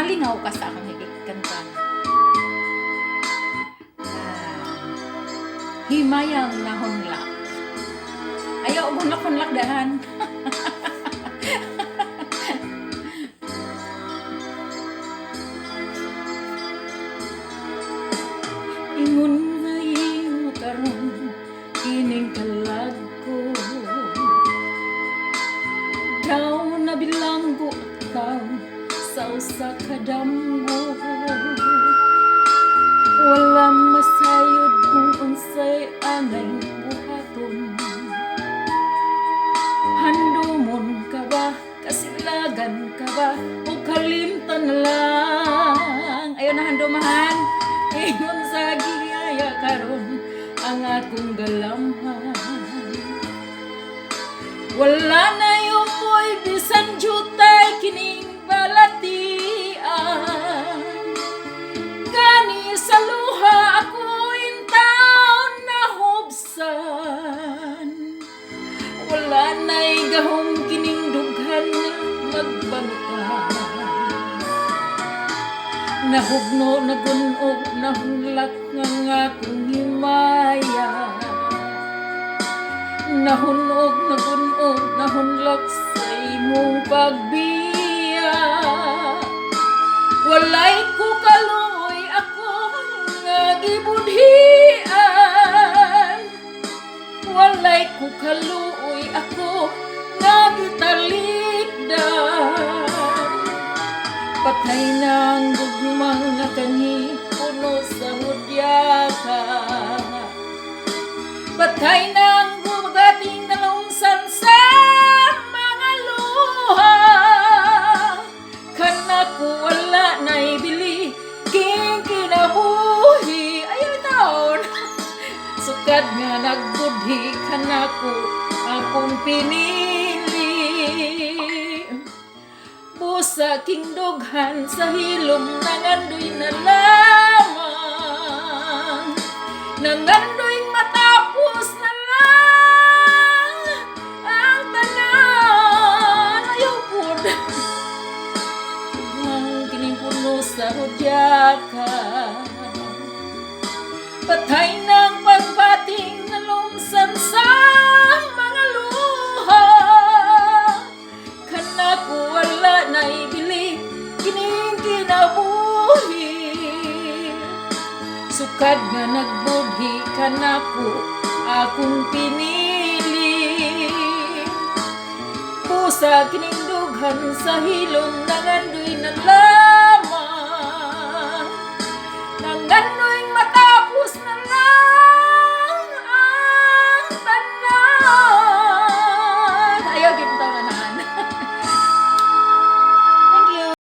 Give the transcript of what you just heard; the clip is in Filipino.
malingaw ka sa akong kanta. Himayang nahunlak. Ayaw hunlak-hunlak dahan. Ingon ngayon karon kining kalag ko. Daw nabilanggo ka sa usa ka damgo. Wala masayod kung unsay anay buhaton. Handumon ka ba, kasilagan ka ba, o kalimtan lang. Ayaw na handumahan. Ingon sa giyaya karon ang akong galamhan. Wala na yung mo'y bisan jutay kining balatian. Gani sa luha ako'y taon na hubsan. Wala na'y gahong kining dughan magbantan. Nahugno, nagunog, nahunlak ng akong himaya. Nahunog, nagunog, nahunlak sa imong pagbiya. Walay ko kaluoy ako nga gibudhian. Walay ko kaluoy ako nga gitalikdan. Patay na ang gugmang nga kanhi puno sa hudyaka. Patay na ang gugating nalungsan sa mga luha. Kanako wala naibili king kinabuhi. Ayaw taon. Sukad nga nagbudhi kanako akong pinili. Busa king dughan sa hilom nangandoy na lamang. Nangandoy matapos na lang ang tanan. Ayaw po ang kining puno sa hudyaka. Patay ng pagpating na lungsan sa mga luha. Kanako wala naibili kining kinabuhi. Sukad nga nagbudhi kanako akong pinili. Pusa kining dughan sa hilom nangandoy na lang.